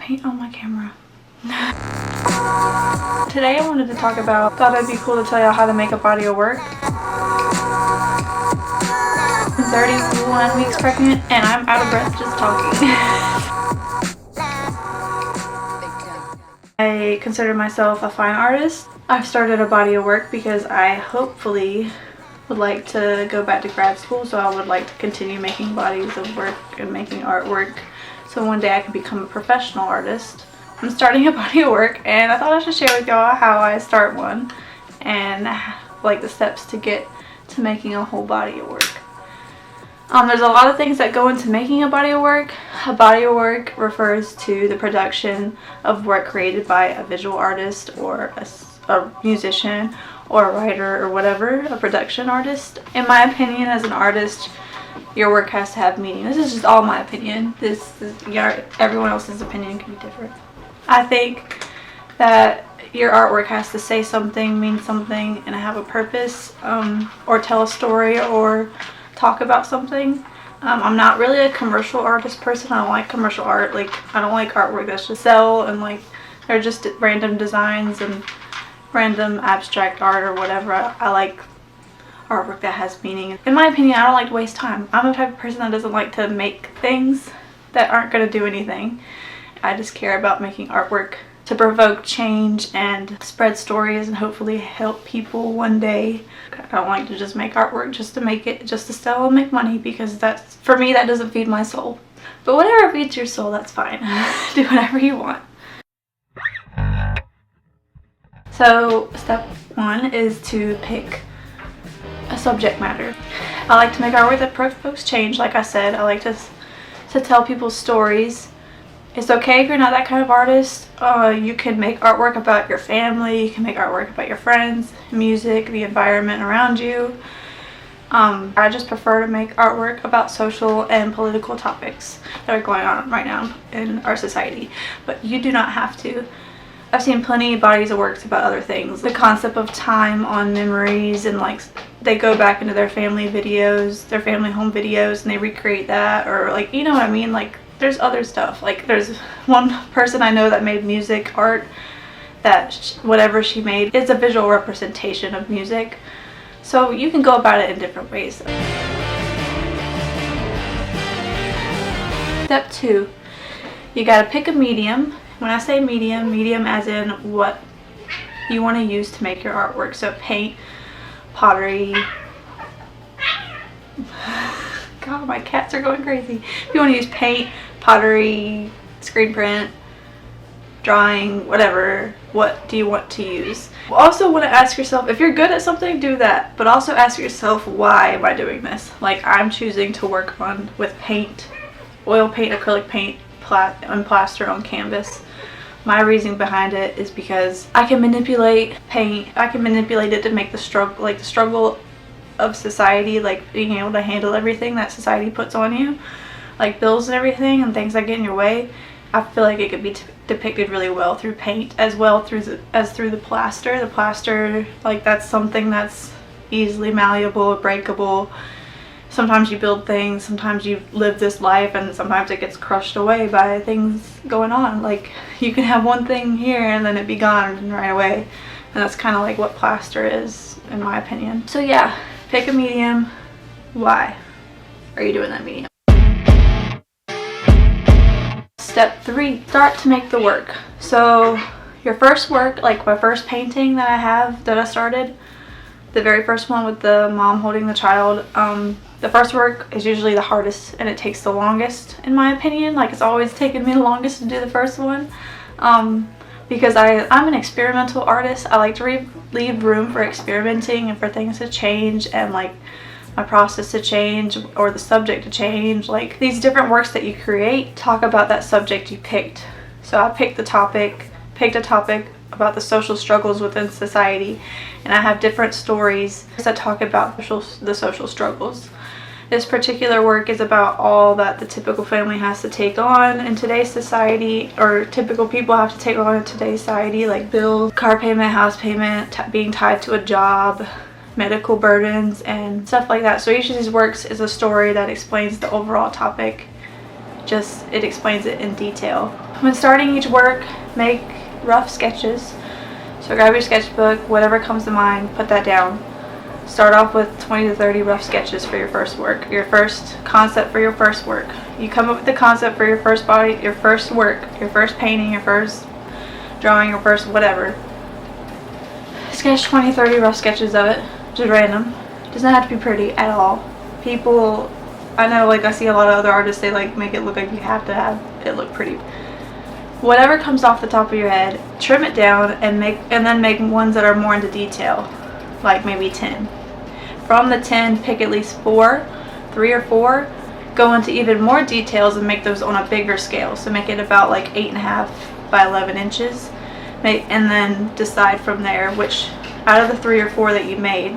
paint on my camera. Today I wanted to talk about, thought it'd be cool to tell y'all how to make a body of work. I'm 31 weeks pregnant and I'm out of breath just talking. I consider myself a fine artist. I've started a body of work because I hopefully would like to go back to grad school, so I would like to continue making bodies of work and making artwork so one day I can become a professional artist. I'm starting a body of work and I thought I should share with y'all how I start one and like the steps to get to making a whole body of work. There's a lot of things that go into making a body of work. A body of work refers to the production of work created by a visual artist or a musician or a writer or whatever, a production artist. In my opinion, as an artist, your work has to have meaning. This is just all my opinion. Everyone else's opinion can be different. I think that your artwork has to say something, mean something, and have a purpose, or tell a story or talk about something. I'm not really a commercial artist person. I don't like commercial art. I don't like artwork that's just sell and they're just random designs and random abstract art or whatever. I like artwork that has meaning. In my opinion, I don't like to waste time. I'm the type of person that doesn't like to make things that aren't going to do anything. I just care about making artwork to provoke change and spread stories and hopefully help people one day. I don't like to just make artwork just to make it, just to sell and make money, because that's, for me, that doesn't feed my soul. But whatever feeds your soul, that's fine. Do whatever you want. So step one is to pick a subject matter. I like to make artwork that provokes change. Like I said, I like to tell people stories. It's okay if you're not that kind of artist. You can make artwork about your family, you can make artwork about your friends, music, the environment around you. I just prefer to make artwork about social and political topics that are going on right now in our society. But you do not have to. I've seen plenty of bodies of works about other things. The concept of time on memories, and they go back into their family videos, their family home videos, and they recreate that, or you know what I mean? There's other stuff. There's one person I know that made music art that whatever she made is a visual representation of music. So you can go about it in different ways. Step two, you gotta pick a medium. When I say medium, medium as in what you want to use to make your artwork. So paint, pottery. God, my cats are going crazy. If you want to use paint, pottery, screen print, drawing, whatever, what do you want to use? You also want to ask yourself, if you're good at something, do that. But also ask yourself, why am I doing this? I'm choosing to work with paint, oil paint, acrylic paint, and plaster on canvas. My reasoning behind it is because I can manipulate paint. I can manipulate it to make the struggle of society, being able to handle everything that society puts on you, bills and everything and things that get in your way. I feel like it could be depicted really well through paint, as well through the plaster. The plaster, that's something that's easily malleable, breakable. Sometimes you build things, sometimes you live this life, and sometimes it gets crushed away by things going on. You can have one thing here and then it be gone right away. And that's kind of what plaster is, in my opinion. So yeah, pick a medium. Why are you doing that medium? Step three, start to make the work. So your first work, my first painting that I started, the very first one with the mom holding the child, the first work is usually the hardest and it takes the longest, in my opinion. It's always taken me the longest to do the first one, because I'm an experimental artist. I like to leave room for experimenting and for things to change and my process to change or the subject to change. These different works that you create talk about that subject you picked. So I picked a topic about the social struggles within society, and I have different stories that talk about the social struggles. This particular work is about all that the typical family has to take on in today's society, or typical people have to take on in today's society, like bills, car payment, house payment, being tied to a job, medical burdens, and stuff like that. So each of these works is a story that explains the overall topic Just, it explains it in detail. When starting each work, make rough sketches. So grab your sketchbook, whatever comes to mind, put that down. Start off with 20 to 30 rough sketches for your first work, your first concept for your first work. You come up with the concept for your first body, your first work, your first painting, your first drawing, your first whatever. Sketch 20, 30 rough sketches of it, just random. Doesn't have to be pretty at all. People, I know, like, I see a lot of other artists, they like make it look like you have to have it look pretty. Whatever comes off the top of your head, trim it down and then make ones that are more into detail, like maybe 10. From the 10, pick at least 3 or 4, go into even more details and make those on a bigger scale. So make it about like 8.5 by 11 inches. And then decide from there which, out of the 3 or 4 that you made,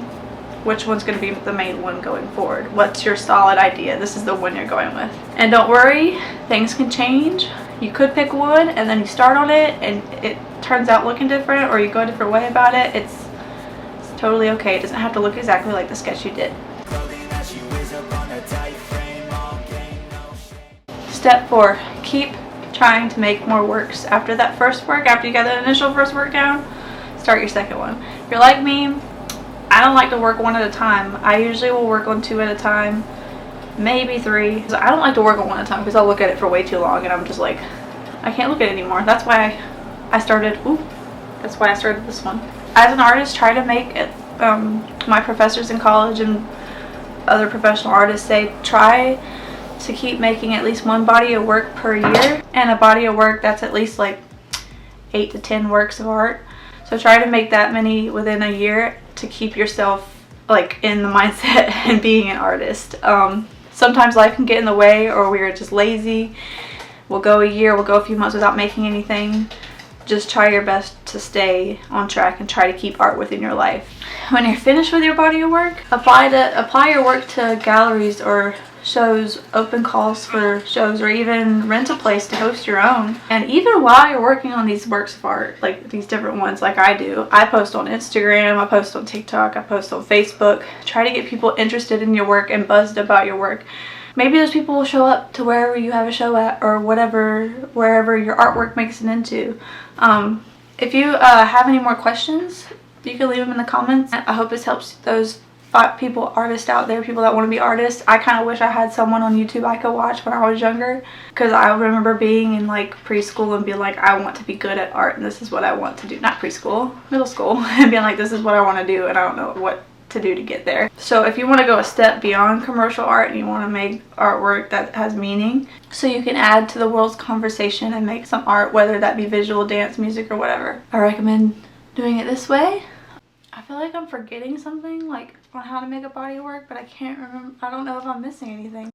which one's going to be the main one going forward. What's your solid idea? This is the one you're going with. And don't worry, things can change. You could pick one and then you start on it and it turns out looking different, or you go a different way about it. It's totally okay. It doesn't have to look exactly like the sketch you did. Step 4, keep trying to make more works. After that first work, after you got the initial first work down, start your second one. If you're like me, I don't like to work one at a time. I usually will work on 2 at a time, maybe 3. I don't like to work on one at a time because I'll look at it for way too long and I'm just like, I can't look at it anymore. That's why I started this one. As an artist, try to make it, my professors in college and other professional artists say, try to keep making at least 1 body of work per year, and a body of work that's at least like 8 to 10 works of art. So try to make that many within a year to keep yourself like in the mindset and being an artist. Sometimes life can get in the way, or we're just lazy. We'll go a year, we'll go a few months without making anything. Just try your best to stay on track and try to keep art within your life. When you're finished with your body of work, apply your work to galleries or shows, open calls for shows, or even rent a place to host your own. And even while you're working on these works of art, like these different ones like I do, I post on Instagram, I post on TikTok, I post on Facebook. Try to get people interested in your work and buzzed about your work. Maybe those people will show up to wherever you have a show at, or wherever your artwork makes it into. If you have any more questions, you can leave them in the comments. I hope this helps those artists out there, people that want to be artists. I kind of wish I had someone on YouTube I could watch when I was younger, because I remember being in like preschool and being like, I want to be good at art and this is what I want to do. Not preschool, middle school, and being like, this is what I want to do and I don't know what to do to get there. So if you want to go a step beyond commercial art and you want to make artwork that has meaning, so you can add to the world's conversation and make some art, whether that be visual, dance, music, or whatever, I recommend doing it this way. I feel like I'm forgetting something like on how to make a body of work, but I can't remember. I don't know if I'm missing anything.